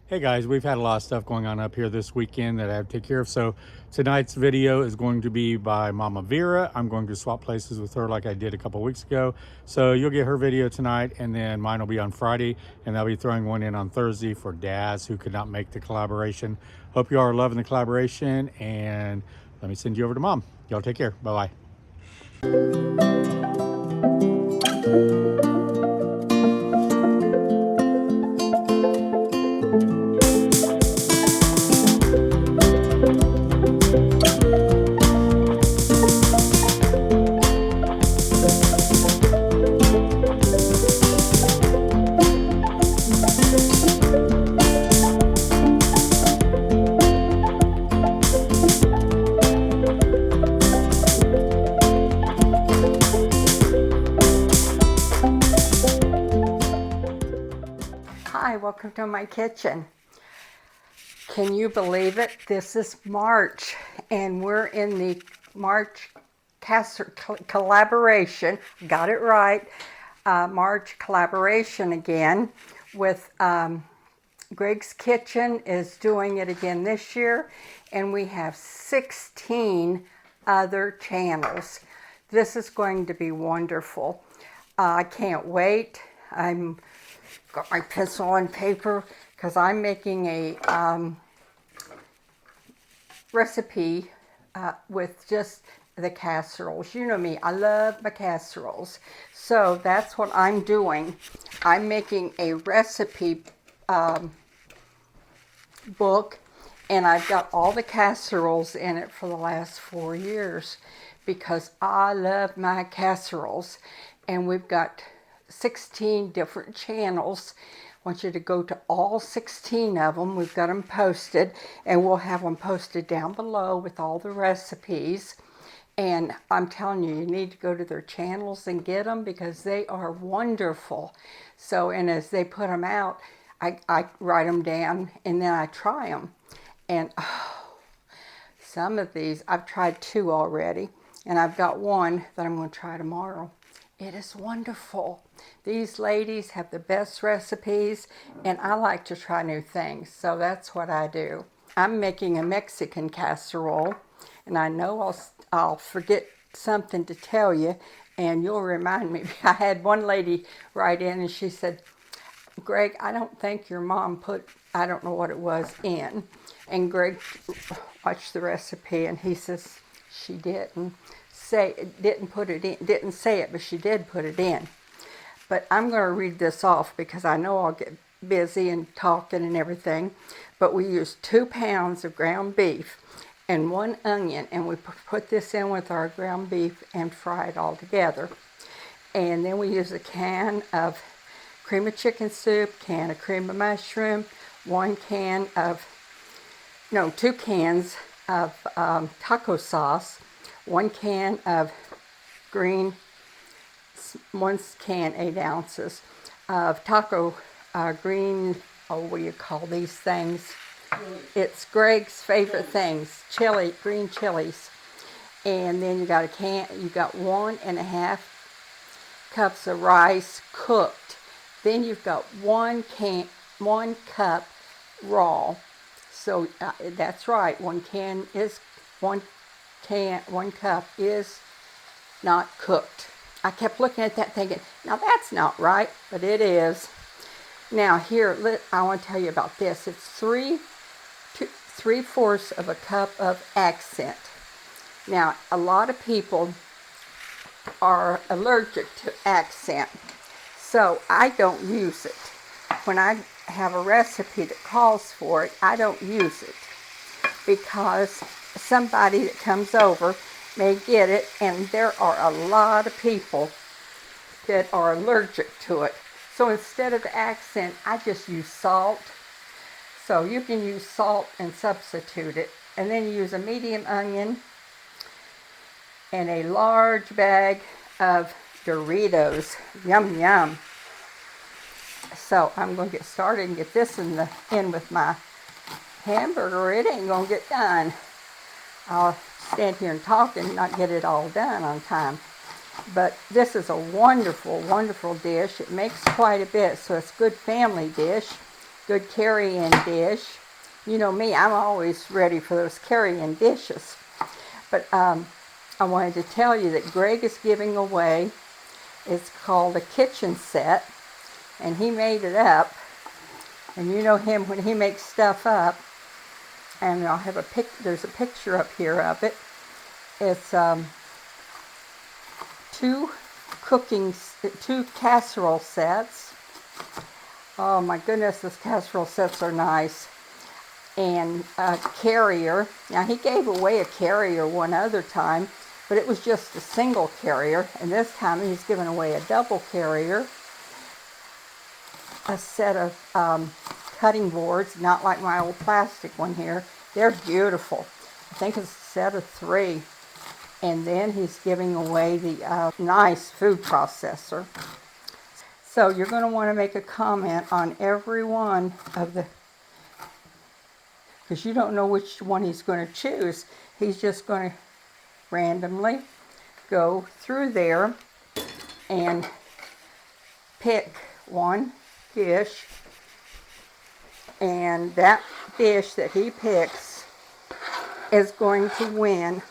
Hey guys, we've had a lot of stuff going on up here this weekend that I have to take care of. So tonight's video is going to be by Mama Vera. I'm going to swap places with her like I did a couple weeks ago. So you'll get her video tonight, and then mine will be on Friday, and I'll be throwing one in on Thursday for Daz, who could not make the collaboration. Hope you all are loving the collaboration, and let me send you over to Mom. Y'all take care. Bye-bye. Hi, welcome to my kitchen. Can you believe it? This is March, and we're in the March collaboration. Got it right. March collaboration again with Greg's Kitchen is doing it again this year, and we have 16 other channels. This is going to be wonderful. I can't wait. I'm got my pencil and paper because I'm making a recipe with just the casseroles. You know me, I love my casseroles. So that's what I'm doing. I'm making a recipe book, and I've got all the casseroles in it for the last 4 years because I love my casseroles. And we've got 16 different channels. I want you to go to all 16 of them. We've got them posted, and we'll have them posted down below with all the recipes. And I'm telling you, you need to go to their channels and get them because they are wonderful. So, and as they put them out, I write them down and then I try them. And some of these, I've tried 2 already, and I've got one that I'm going to try tomorrow. It is wonderful. These ladies have the best recipes, and I like to try new things, so that's what I do. I'm making a Mexican casserole, and I know I'll forget something to tell you, and you'll remind me. I had one lady write in, and she said, Greg, I don't think your mom put, I don't know what it was, in. And Greg watched the recipe, and he says she didn't say it, but she did put it in. But I'm going to read this off because I know I'll get busy and talking and everything. But we use 2 pounds of ground beef and 1 onion, and we put this in with our ground beef and fry it all together. And then we use a can of cream of chicken soup, can of cream of mushroom, 2 cans of taco sauce, 1 can of green, 1 can, 8 ounces of taco green, what do you call these things? It's Greg's favorite things, green chilies. And then you got 1.5 cups of rice cooked. Then you've got 1 cup raw. So that's right, 1 cup is not cooked. I kept looking at that thinking, now that's not right, but it is. Now here, I want to tell you about this. It's 3/4 of a cup of accent. Now, a lot of people are allergic to accent, so I don't use it. When I have a recipe that calls for it, I don't use it because somebody that comes over may get it, and there are a lot of people that are allergic to it. So instead of the accent, I just use salt. So you can use salt and substitute it. And then you use a medium onion and a large bag of Doritos. Yum, yum. So I'm going to get started and get this in with my hamburger. It ain't going to get done. I'll stand here and talk and not get it all done on time. But this is a wonderful, wonderful dish. It makes quite a bit, so it's a good family dish. good carry-in dish. You know me, I'm always ready for those carry-in dishes. But I wanted to tell you that Greg is giving away, it's called a kitchen set, and he made it up. And you know him when he makes stuff up. And I'll have there's a picture up here of it. It's two casserole sets. Oh my goodness, those casserole sets are nice. And a carrier. Now he gave away a carrier one other time, but it was just a single carrier. And this time he's giving away a double carrier. A set of cutting boards, not like my old plastic one here. They're beautiful. I think it's a set of 3. And then he's giving away the nice food processor. So you're going to want to make a comment on every one of the, because you don't know which one he's going to choose. He's just going to randomly go through there and pick one dish, and that dish that he picks is going to win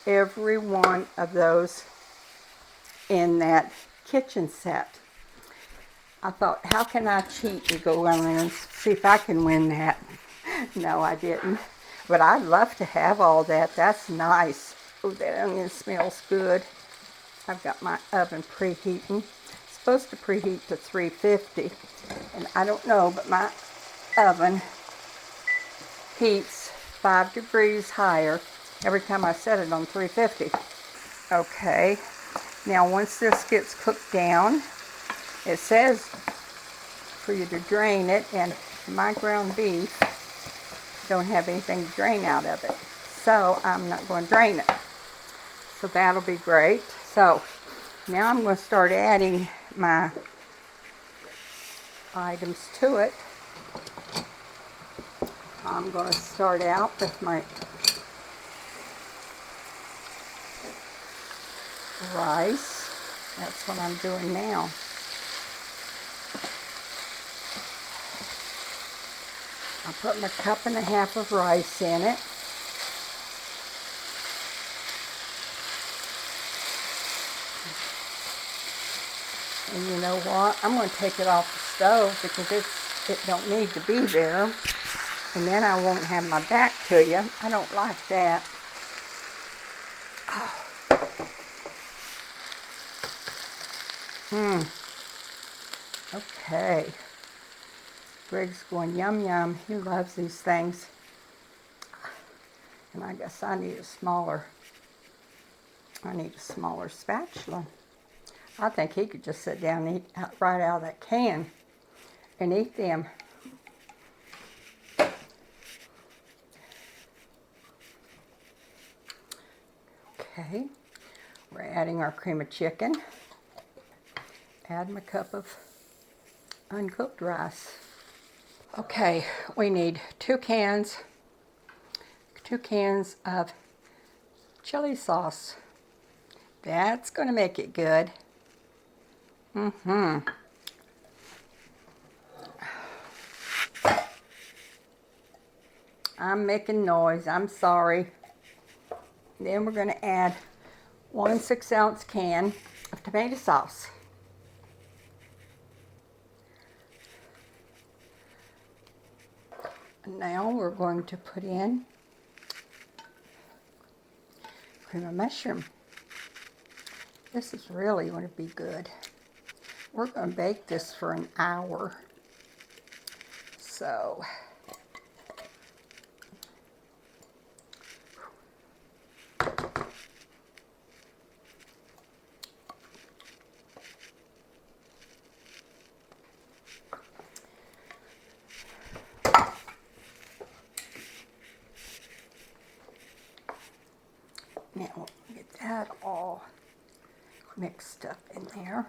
every one of those in that kitchen set. I thought, how can I cheat and go on there and see if I can win that? No, I didn't. But I'd love to have all that. That's nice. Oh, that onion smells good. I've got my oven preheating. It's supposed to preheat to 350. And I don't know, but my oven heats 5 degrees higher every time I set it on 350. Okay. Now once this gets cooked down, it says for you to drain it, and my ground beef don't have anything to drain out of it. So I'm not going to drain it. So that'll be great. So now I'm going to start adding my items to it. I'm going to start out with my rice. That's what I'm doing now. I put my 1.5 cups of rice in it. And you know what? I'm going to take it off the stove because it don't need to be there. And then I won't have my back to you. I don't like that. Okay. Greg's going yum yum. He loves these things. And I guess I need a smaller spatula. I think he could just sit down and eat right out of that can and eat them. Okay, we're adding our cream of chicken. Add my cup of uncooked rice. Okay, we need 2 cans of chili sauce. That's going to make it good. I'm making noise, I'm sorry. Then we're going to add 1 6-ounce can of tomato sauce. Now we're going to put in cream of mushroom. This is really going to be good. We're going to bake this for an hour. So now we'll get that all mixed up in there.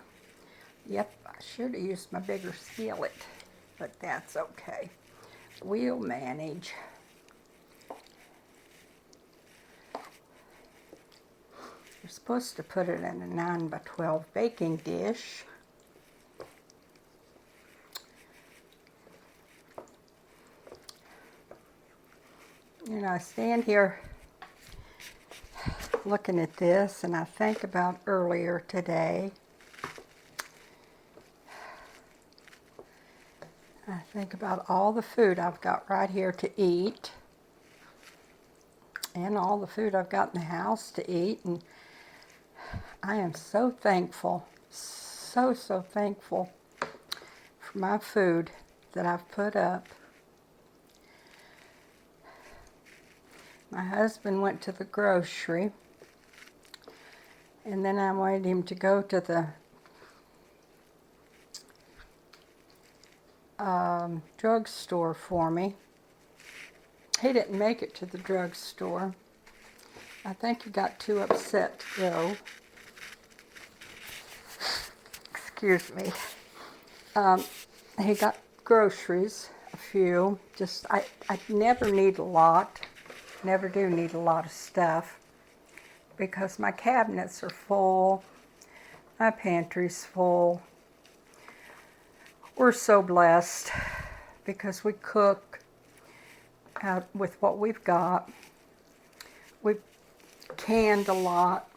Yep, I should have used my bigger skillet, but that's okay. We'll manage. You're supposed to put it in a 9 by 12 baking dish. You know, I stand here looking at this and I think about earlier today. I think about all the food I've got right here to eat and all the food I've got in the house to eat, and I am so thankful, so thankful for my food that I've put up. My husband went to the grocery, and then I wanted him to go to the drugstore for me. He didn't make it to the drugstore. I think he got too upset to go. Excuse me. He got groceries, a few. Just, I never need a lot. Never do need a lot of stuff because my cabinets are full. My pantry's full. We're so blessed because we cook out with what we've got. We've canned a lot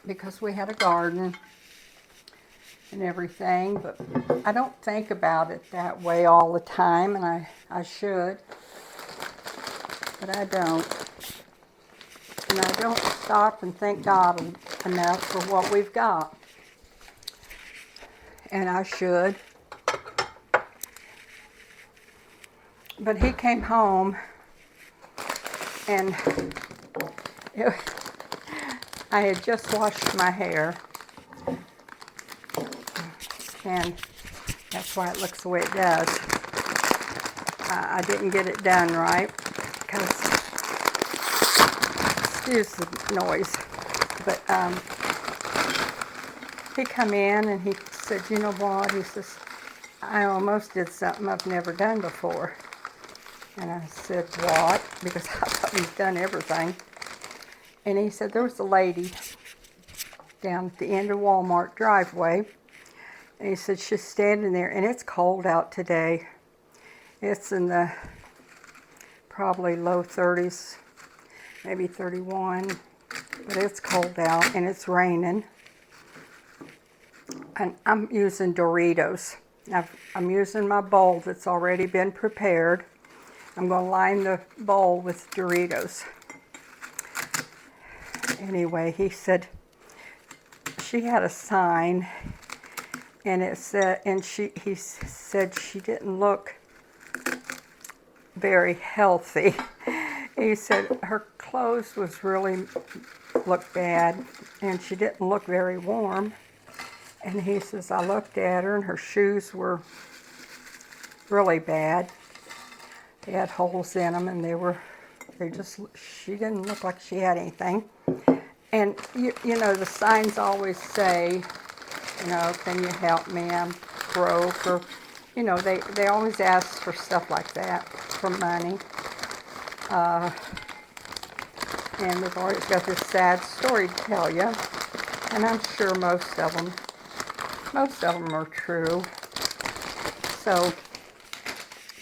because we had a garden and everything, but I don't think about it that way all the time, and I should, but I don't. And I don't stop and thank God enough for what we've got. And I should. But he came home and I had just washed my hair. And that's why it looks the way it does. I didn't get it done right because, excuse the noise, but he come in and he said, you know what, he says, I almost did something I've never done before. And I said, what? Because I thought he's done everything. And he said, there was a lady down at the end of Walmart driveway. And he said, she's standing there, and it's cold out today. It's in the probably low 30s, maybe 31. But it's cold out, and it's raining. And I'm using Doritos. I'm using my bowl that's already been prepared. I'm going to line the bowl with Doritos. Anyway, he said she had a sign, and it said, and he said she didn't look very healthy. He said her clothes looked bad, and she didn't look very warm. And he says, I looked at her, and her shoes were really bad. They had holes in them, and she didn't look like she had anything. And, you know, the signs always say, you know, can you help me? I'm broke. Or, you know, they always ask for stuff like that, for money. And we've always got this sad story to tell you. And I'm sure most of them are true. So,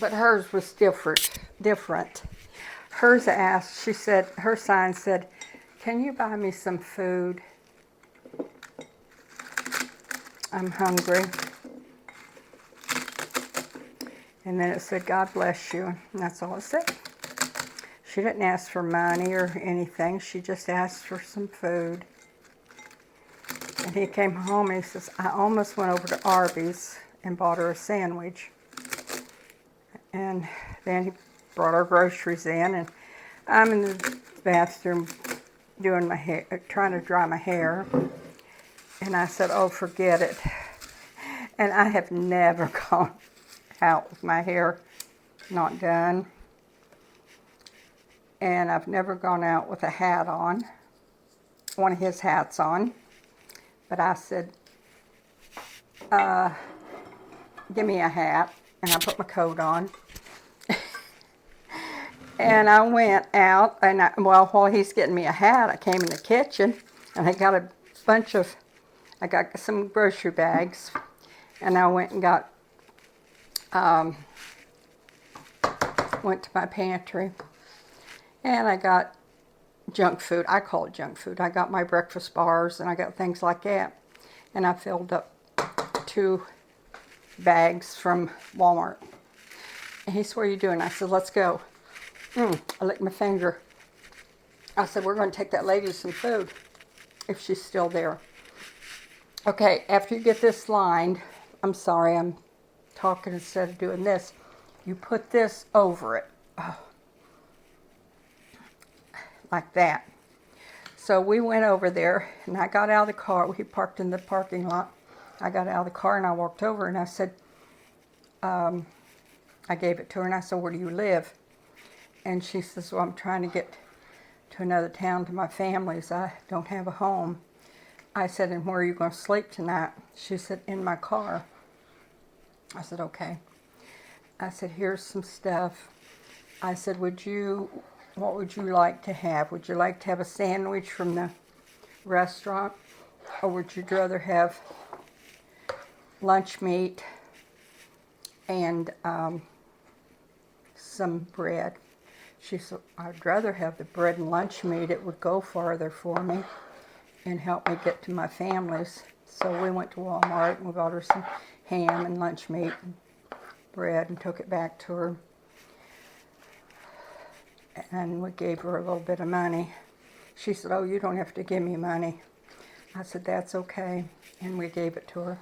but hers was different. Hers asked, she said, her sign said, can you buy me some food? I'm hungry. And then it said, God bless you. And that's all it said. She didn't ask for money or anything. She just asked for some food. And he came home and he says, I almost went over to Arby's and bought her a sandwich. And then he brought our groceries in, and I'm in the bathroom doing my hair, trying to dry my hair. And I said, oh, forget it. And I have never gone out with my hair not done. And I've never gone out with a hat on, one of his hats on. But I said, give me a hat. And I put my coat on. And I went out, and while he's getting me a hat, I came in the kitchen, and I got some grocery bags, and I went and went to my pantry, And I got junk food. I call it junk food. I got my breakfast bars and I got things like that. And I filled up 2 bags from Walmart. And he said, "What are you doing?" I said, "Let's go." I licked my finger. I said, "We're going to take that lady some food if she's still there." Okay, after you get this lined, I'm sorry, I'm talking instead of doing this. You put this over it. Like that. So we went over there and I got out of the car. We parked in the parking lot. I got out of the car and I walked over and I said, I gave it to her and I said, "Where do you live?" And she says, "Well, I'm trying to get to another town to my family's. I don't have a home." I said, "And where are you going to sleep tonight?" She said, "In my car." I said, "Okay." I said, "Here's some stuff." I said, what would you like to have? Would you like to have a sandwich from the restaurant? Or would you rather have lunch meat and some bread? She said, "I'd rather have the bread and lunch meat. It would go farther for me and help me get to my family's." So we went to Walmart and we bought her some ham and lunch meat and bread and took it back to her. And we gave her a little bit of money. She said, "Oh, you don't have to give me money." I said, "That's okay." And we gave it to her.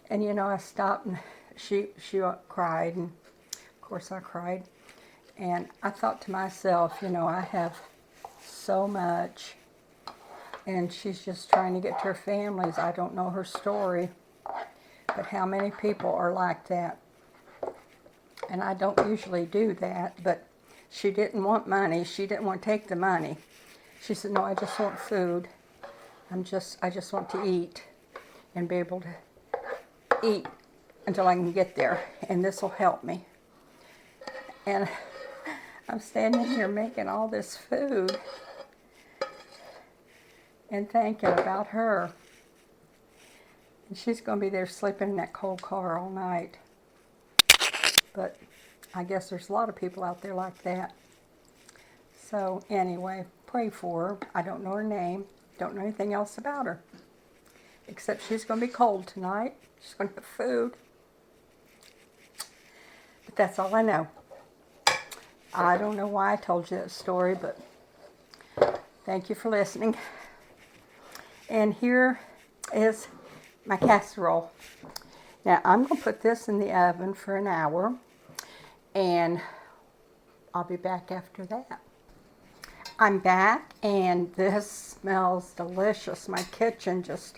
And you know, I stopped and she cried, and of course I cried. And I thought to myself, you know, I have so much and she's just trying to get to her families. I don't know her story, but how many people are like that? And I don't usually do that, but she didn't want money. She didn't want to take the money. She said, "No, I just want food. I just want to eat and be able to eat until I can get there, and this will help me." And I'm standing here making all this food and thinking about her. And she's going to be there sleeping in that cold car all night. But I guess there's a lot of people out there like that. So anyway, pray for her. I don't know her name. Don't know anything else about her. Except she's going to be cold tonight. She's going to have food. But that's all I know. I don't know why I told you that story, but thank you for listening. And here is my casserole. Now I'm going to put this in the oven for an hour, and I'll be back after that. I'm back, and this smells delicious. My kitchen just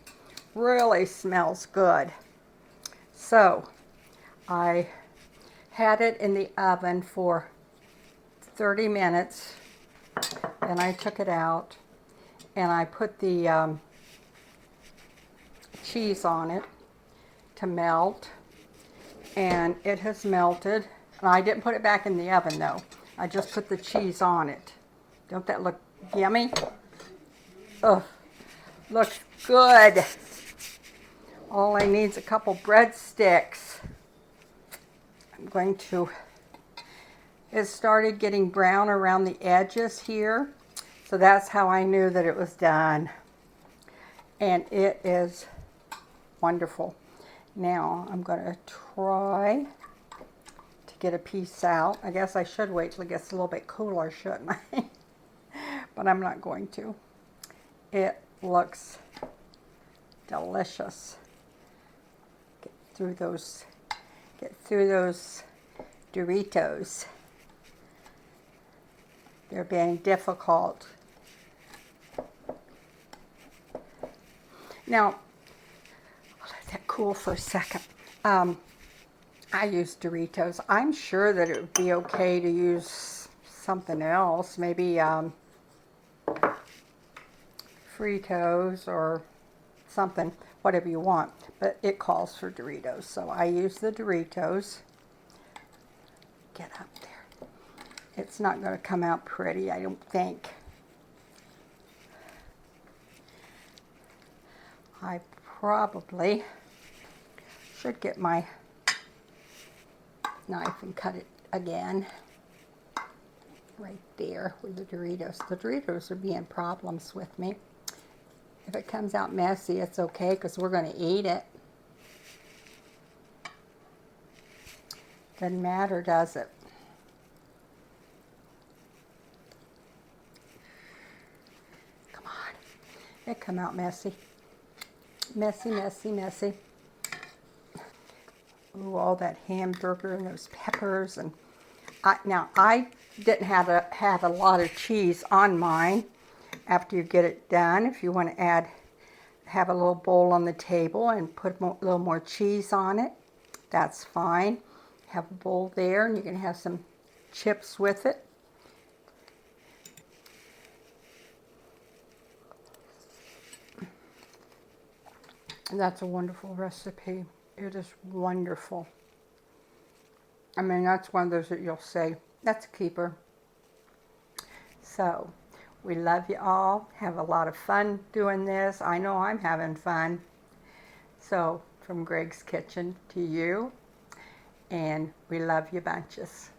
really smells good. So I had it in the oven for 30 minutes, then I took it out and I put the cheese on it to melt, and it has melted. And I didn't put it back in the oven though. I just put the cheese on it. Don't that look yummy? Oh, looks good. All I need is a couple breadsticks. I'm going to, it started getting brown around the edges here. So that's how I knew that it was done. And it is wonderful. Now I'm going to try to get a piece out. I guess I should wait till it gets a little bit cooler, shouldn't I? But I'm not going to. It looks delicious. Get through those Doritos. They're being difficult. Now, I'll let that cool for a second. I use Doritos. I'm sure that it would be okay to use something else, maybe Fritos or something, whatever you want, but it calls for Doritos, so I use the Doritos. Get up there. It's not going to come out pretty, I don't think. I probably should get my knife and cut it again. right there with the Doritos. The Doritos are being problems with me. If it comes out messy, it's okay because we're going to eat it. Doesn't matter, does it? Come on. It come out messy. Messy, messy, messy. Ooh, all that hamburger and those peppers. And now I didn't have a lot of cheese on mine. After you get it done, if you want to have a little bowl on the table and put a little more cheese on it, that's fine. Have a bowl there, and you can have some chips with it. And that's a wonderful recipe. It is wonderful. I mean, that's one of those that you'll say, that's a keeper. So, we love you all. Have a lot of fun doing this. I know I'm having fun. So, from Greg's Kitchen to you. And we love you bunches.